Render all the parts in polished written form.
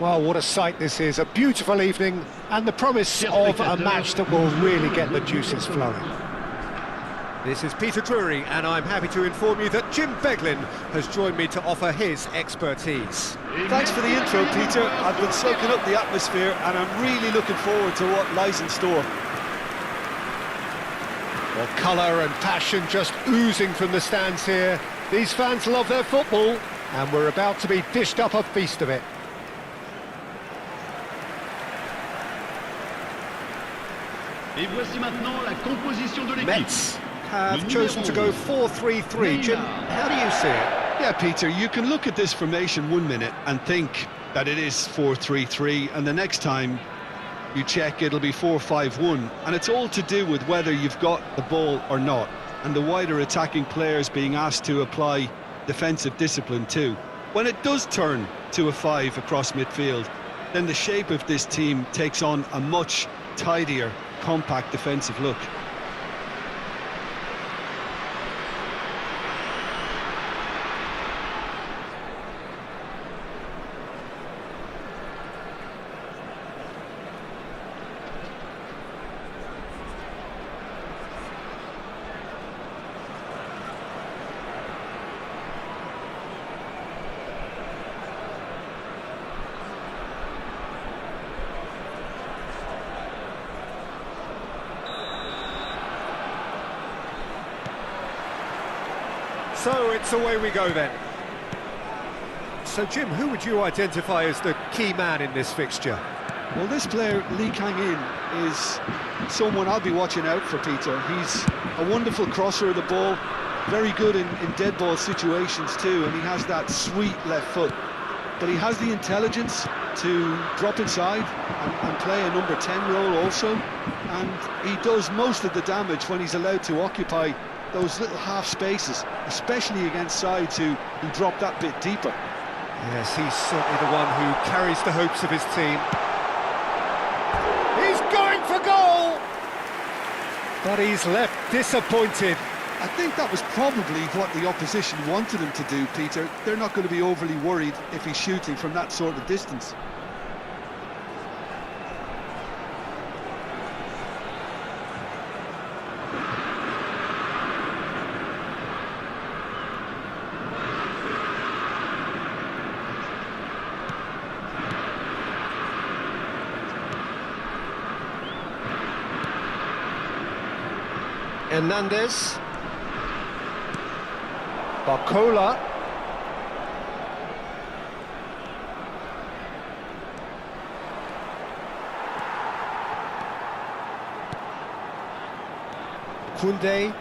Well, what a sight this is, a beautiful evening and the promise of a match that will really get the juices flowing. This is Peter Drury, and I'm happy to inform you that Jim Beglin has joined me to offer his expertise. Thanks for the intro, Peter. I've been soaking up the atmosphere and I'm really looking forward to what lies in store. Well, colour and passion just oozing from the stands here. These fans love their football, and we're about to be dished up a feast of it. Et voici maintenant la composition de l'équipe. Metz have chosen to go 4-3-3. Jim, how do you see it? Yeah, Peter, you can look at this formation 1 minute and think that it is 4-3-3, and the next time you check it'll be 4-5-1, and it's all to do with whether you've got the ball or not, and the wider attacking players being asked to apply defensive discipline too. When it does turn to a 5 across midfield, then the shape of this team takes on a much tidier, compact defensive look. So it's away we go then. So Jim, who would you identify as the key man in this fixture? Well, this player, Lee Kang-in, is someone I'll be watching out for, Peter. He's a wonderful crosser of the ball, very good in dead ball situations too, and he has that sweet left foot. But he has the intelligence to drop inside and play a number 10 role also, and he does most of the damage when he's allowed to occupy those little half spaces, especially against sides who drop that bit deeper. Yes, he's certainly the one who carries the hopes of his team. He's going for goal! But he's left disappointed. I think that was probably what the opposition wanted him to do, Peter. They're not going to be overly worried if he's shooting from that sort of distance. Hernandez. Barcola. Koundé.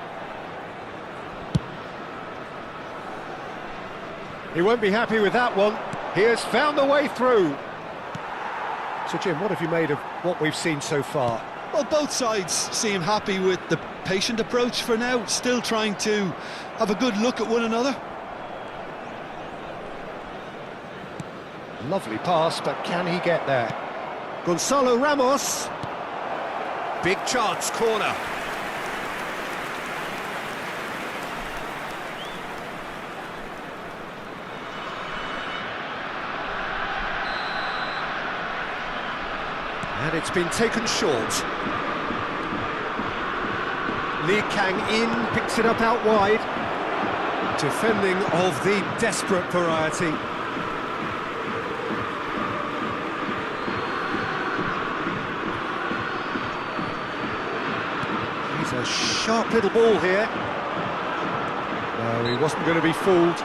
He won't be happy with that one. He has found a way through. So Jim, what have you made of what we've seen so far? Well, both sides seem happy with the patient approach for now, still trying to have a good look at one another. Lovely pass, but can he get there? Gonzalo Ramos. Big chance, corner. And it's been taken short. Lee Kang-in picks it up out wide. Defending of the desperate variety. He's a sharp little ball here. No, he wasn't going to be fooled.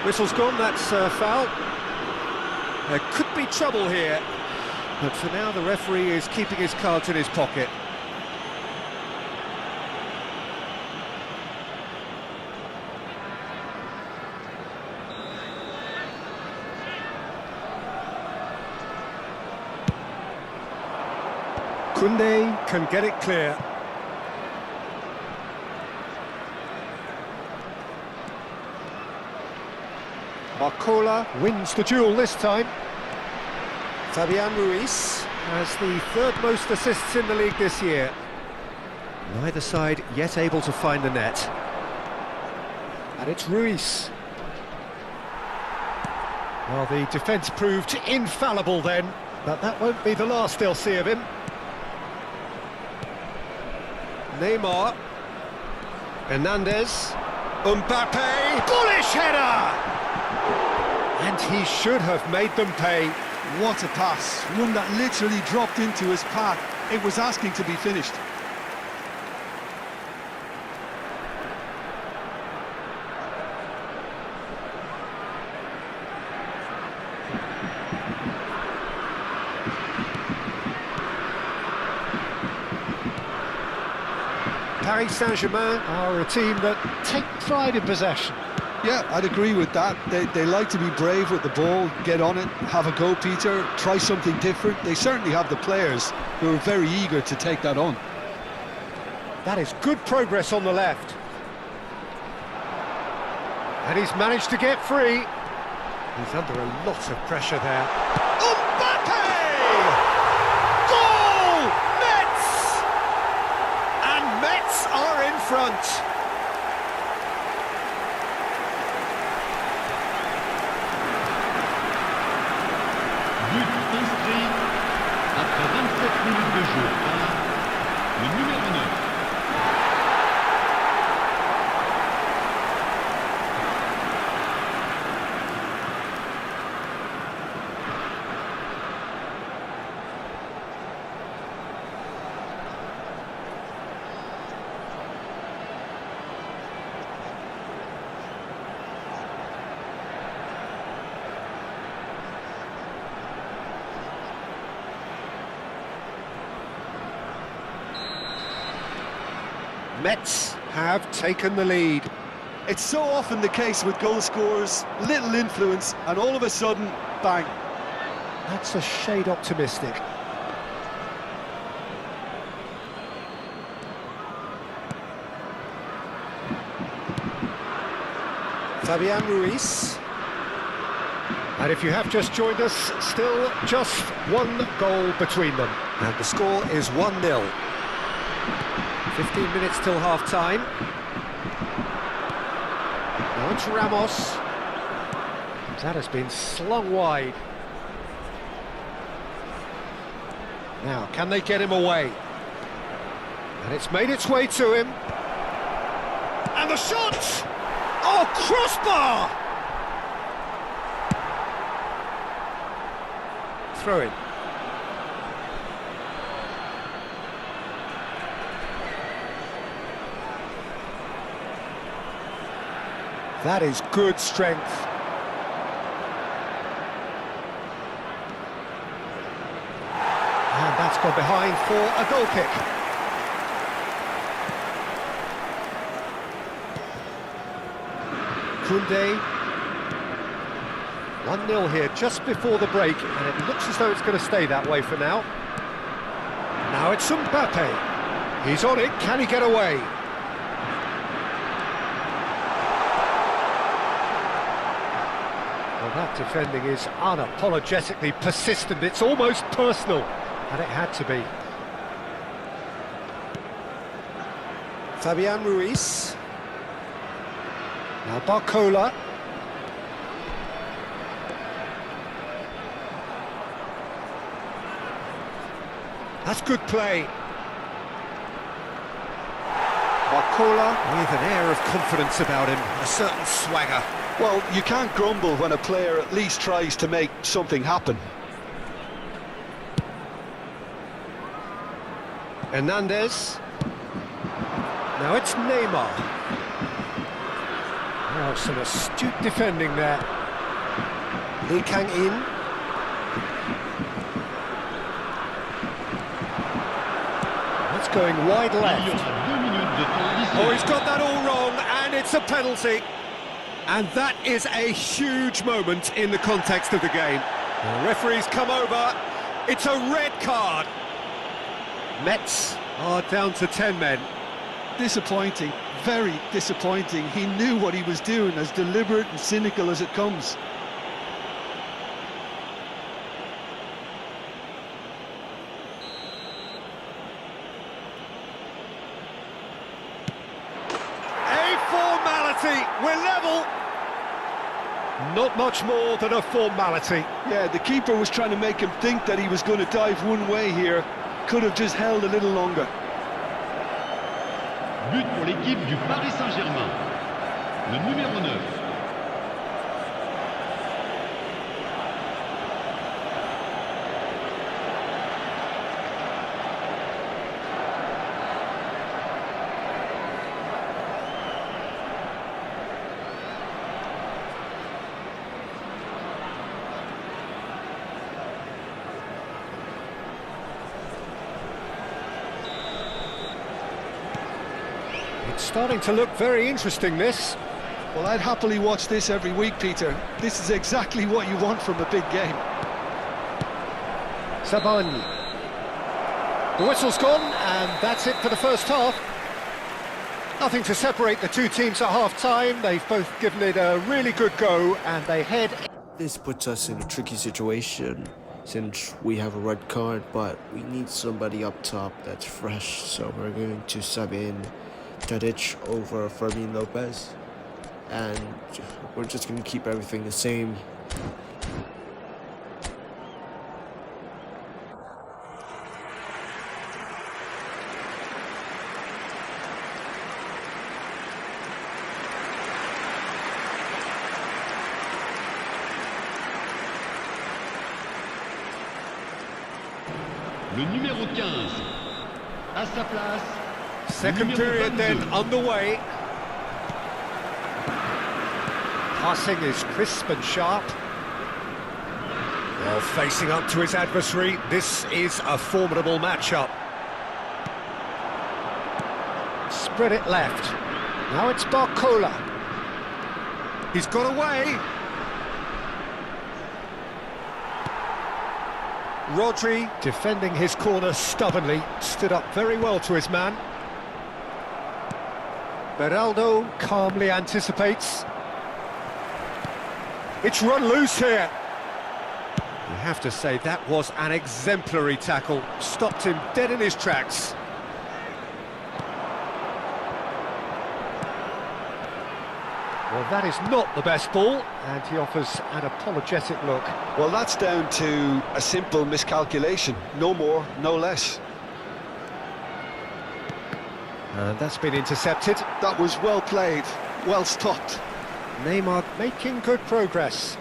Whistle's gone, that's a foul. There could be trouble here. But for now, the referee is keeping his cards in his pocket. Koundé can get it clear. Barcola wins the duel this time. Fabian Ruiz has the third most assists in the league this year. Neither side yet able to find the net. And it's Ruiz. Well, the defence proved infallible then, but that won't be the last they'll see of him. Neymar. Hernandez. Mbappé. Bullish header! And he should have made them pay. What a pass, one that literally dropped into his path. It was asking to be finished. Paris Saint-Germain are a team that take pride in possession. Yeah, I'd agree with that. They like to be brave with the ball, get on it, have a go, Peter, try something different. They certainly have the players who are very eager to take that on. That is good progress on the left. And he's managed to get free. He's under a lot of pressure there. Mbappé! Goal! Metz! And Metz are in front. But inscrit après 27 minutes de jeu par le numéro 9. Metz have taken the lead. It's so often the case with goal scorers, little influence, and all of a sudden, bang. That's a shade optimistic. Fabian Ruiz. And if you have just joined us, still just one goal between them. And the score is 1-0. 15 minutes till half-time. Now it's Ramos. That has been slung wide. Now, can they get him away? And it's made its way to him. And the shot! Oh, crossbar! Throw in. That is good strength. And that's gone behind for a goal kick. Koundé. 1-0 here just before the break, and it looks as though it's going to stay that way for now. Now it's Mbappé. He's on it, can he get away? Well, that defending is unapologetically persistent, it's almost personal, and it had to be. Fabian Ruiz. Now Barcola. That's good play. Barcola with an air of confidence about him, a certain swagger. Well, you can't grumble when a player at least tries to make something happen. Hernandez. Now it's Neymar. Now some astute defending there. Lee Kang-in. That's going wide left. Oh, he's got that all wrong, and it's a penalty. And that is a huge moment in the context of the game. The referee's come over. It's a red card. Metz are down to 10 men. Disappointing, very disappointing. He knew what he was doing, as deliberate and cynical as it comes. A formality, we're level. Not much more than a formality. Yeah, the keeper was trying to make him think that he was going to dive one way here. Could have just held a little longer. But pour l'équipe du Paris Saint-Germain. Le numéro 9. It's starting to look very interesting, this. Well, I'd happily watch this every week, Peter. This is exactly what you want from a big game. Sabani. The whistle's gone, and that's it for the first half. Nothing to separate the two teams at half-time. They've both given it a really good go, and they head... This puts us in a tricky situation since we have a red card, but we need somebody up top that's fresh, so we're going to sub in Tadic over Fermin Lopez, and we're just going to keep everything the same. Le numéro 15. À sa place. Second period then underway. Passing is crisp and sharp. Well, facing up to his adversary, this is a formidable matchup. Spread it left. Now it's Barcola. He's got away. Rodri, defending his corner stubbornly, stood up very well to his man. Beraldo calmly anticipates. It's run loose here. You have to say that was an exemplary tackle. Stopped him dead in his tracks. Well, that is not the best ball, and he offers an apologetic look. Well, that's down to a simple miscalculation. No more, no less. And that's been intercepted. That was well played, well stopped. Neymar making good progress.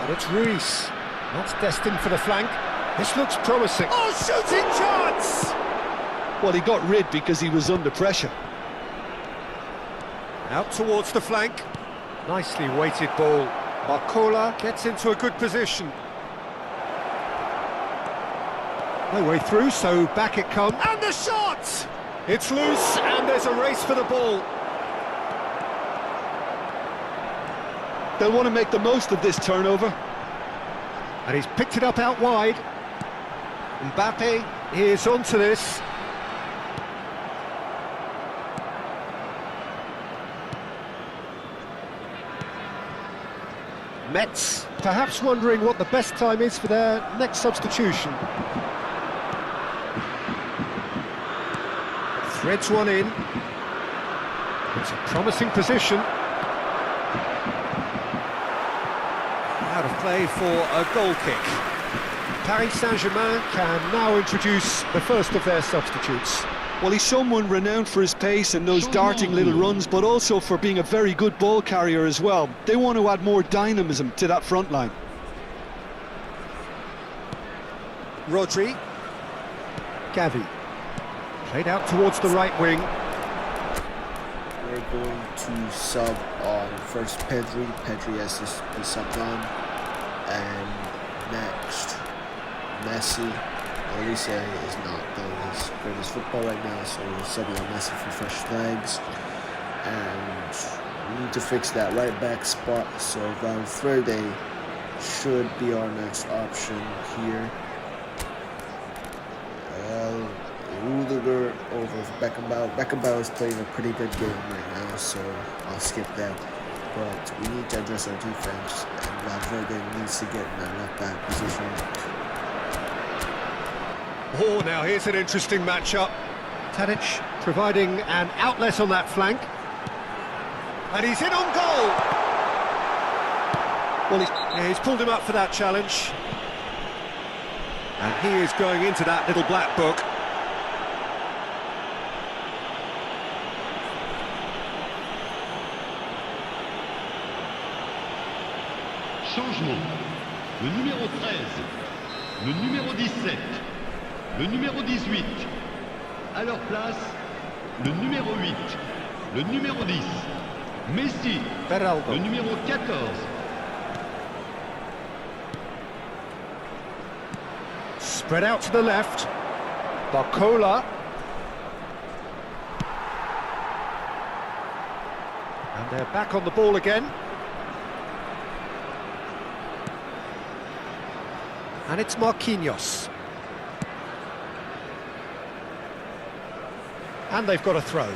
And it's Ruiz. That's destined for the flank. This looks promising. Oh, shooting chance! Well, he got rid because he was under pressure. Out towards the flank. Nicely weighted ball. Barcola gets into a good position. No way through, so back it comes. And the shot! It's loose, and there's a race for the ball. They'll want to make the most of this turnover. And he's picked it up out wide. Mbappé is onto this. Metz, perhaps wondering what the best time is for their next substitution. Threads one in. It's a promising position. Out of play for a goal kick. Paris Saint-Germain can now introduce the first of their substitutes. Well, he's someone renowned for his pace and those darting little runs, but also for being a very good ball carrier as well. They want to add more dynamism to that front line. Rodri. Gavi. Played out towards the right wing. We're going to sub on first Pedri. Pedri has to be subbed on. And next, Messi. Elise is not playing his greatest football right now, so we're subbing on Messi for fresh legs. And we need to fix that right back spot, so Valverde should be our next option here. Rudiger over Beckenbauer. Beckenbauer is playing a pretty good game right now, so I'll skip that. But we need to address our defense, and Valverde needs to get in that left back position. Oh, now here's an interesting matchup. Tadic providing an outlet on that flank. And he's in on goal! Well, He's pulled him up for that challenge. And he is going into that little black book. Changement. Le numéro 13, le numéro 17, le numéro 18. À leur place, le numéro 8, le numéro 10. Messi, Beraldo. le numéro 14. Spread out to the left. Barcola. And they're back on the ball again. And it's Marquinhos. And they've got a throw.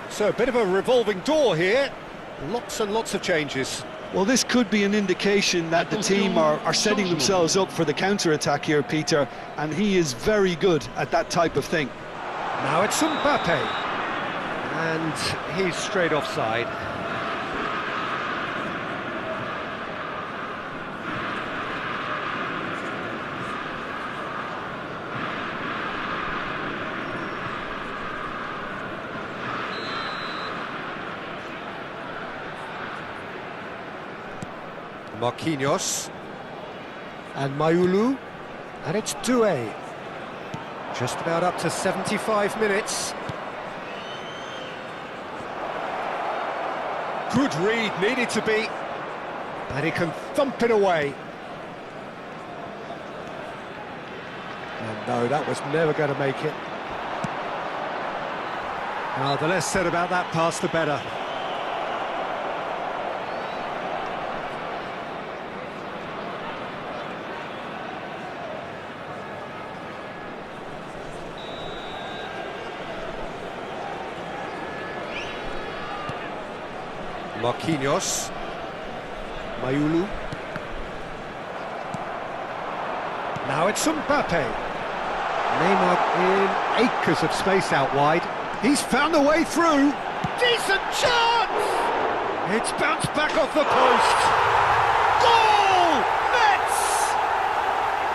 So a bit of a revolving door here. Lots and lots of changes. well, this could be an indication that the team are setting themselves up for the counter-attack here, Peter, and he is very good at that type of thing. Now it's Mbappé. And he's straight offside. Marquinhos and Mayulu, and it's Doué. Just about up to 75 minutes. Good read, needed to be. And he can thump it away. And no, that was never going to make it. Well, the less said about that pass, the better. Marquinhos, Mayulu. Now it's Mbappé. Neymar in acres of space out wide. He's found a way through. Decent chance! It's bounced back off the post. Goal! Metz!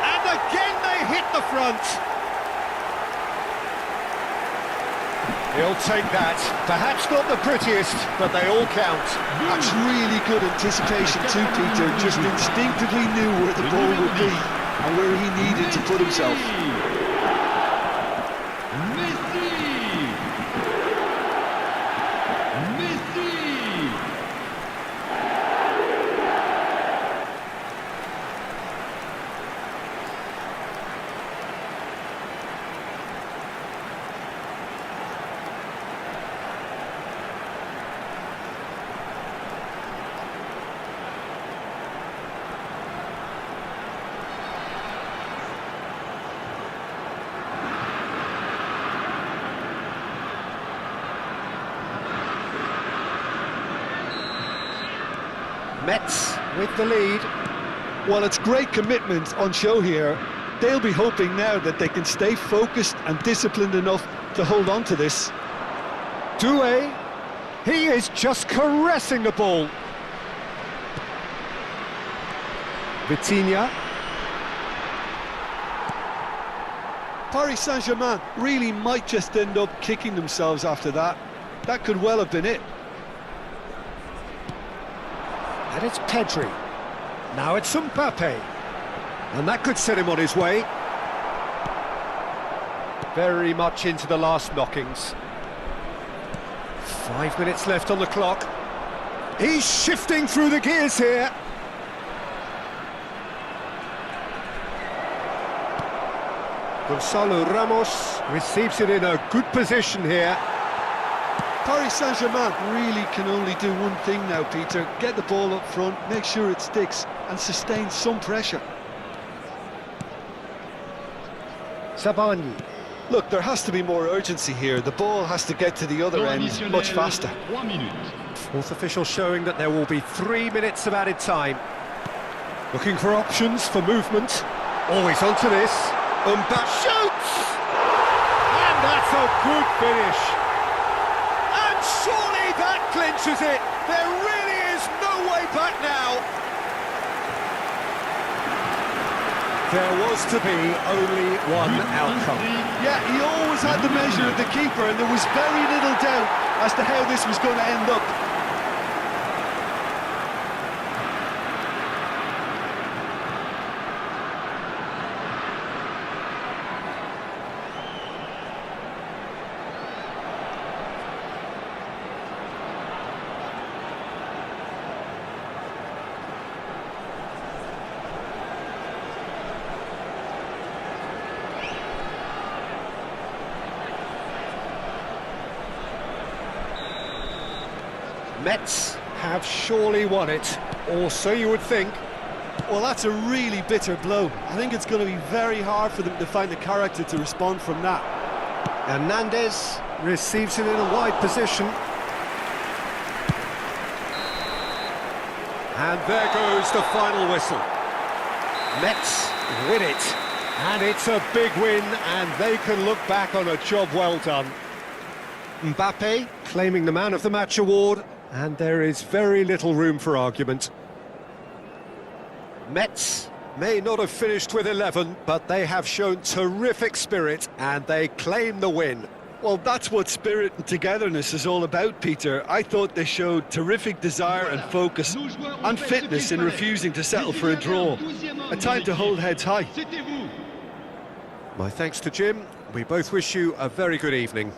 And again they hit the front. He'll take that. Perhaps not the prettiest, but they all count. That's really good anticipation too, Peter. Just instinctively knew where the ball would be and where he needed to put himself. Messi! Messi! Metz with the lead. Well, it's great commitment on show here. They'll be hoping now that they can stay focused and disciplined enough to hold on to this. Doué, he is just caressing the ball. Vitinha. Paris Saint-Germain really might just end up kicking themselves after that. That could well have been it. And it's Pedri. Now it's Mbappé. And that could set him on his way. Very much into the last knockings. 5 minutes left on the clock. He's shifting through the gears here. Gonzalo Ramos receives it in a good position here. Paris Saint-Germain really can only do one thing now, Peter. Get the ball up front, make sure it sticks, and sustain some pressure. Sabani. Look, there has to be more urgency here. The ball has to get to the other end much faster. 3 minutes. Fourth official showing that there will be 3 minutes of added time. Looking for options for movement. Always onto this. Mbappé shoots! And that's a good finish. And surely that clinches it. There really is no way back now. There was to be only one outcome. Yeah, he always had the measure of the keeper, and there was very little doubt as to how this was going to end up. Metz have surely won it, or so you would think. Well, that's a really bitter blow. I think it's going to be very hard for them to find the character to respond from that. Hernandez receives it in a wide position. And there goes the final whistle. Metz win it, and it's a big win, and they can look back on a job well done. Mbappé claiming the Man of the Match award, and there is very little room for argument. Metz may not have finished with 11, but they have shown terrific spirit, and they claim the win. Well, that's what spirit and togetherness is all about, Peter. I thought they showed terrific desire and focus and fitness in refusing to settle for a draw. A time to hold heads high. My thanks to Jim. We both wish you a very good evening.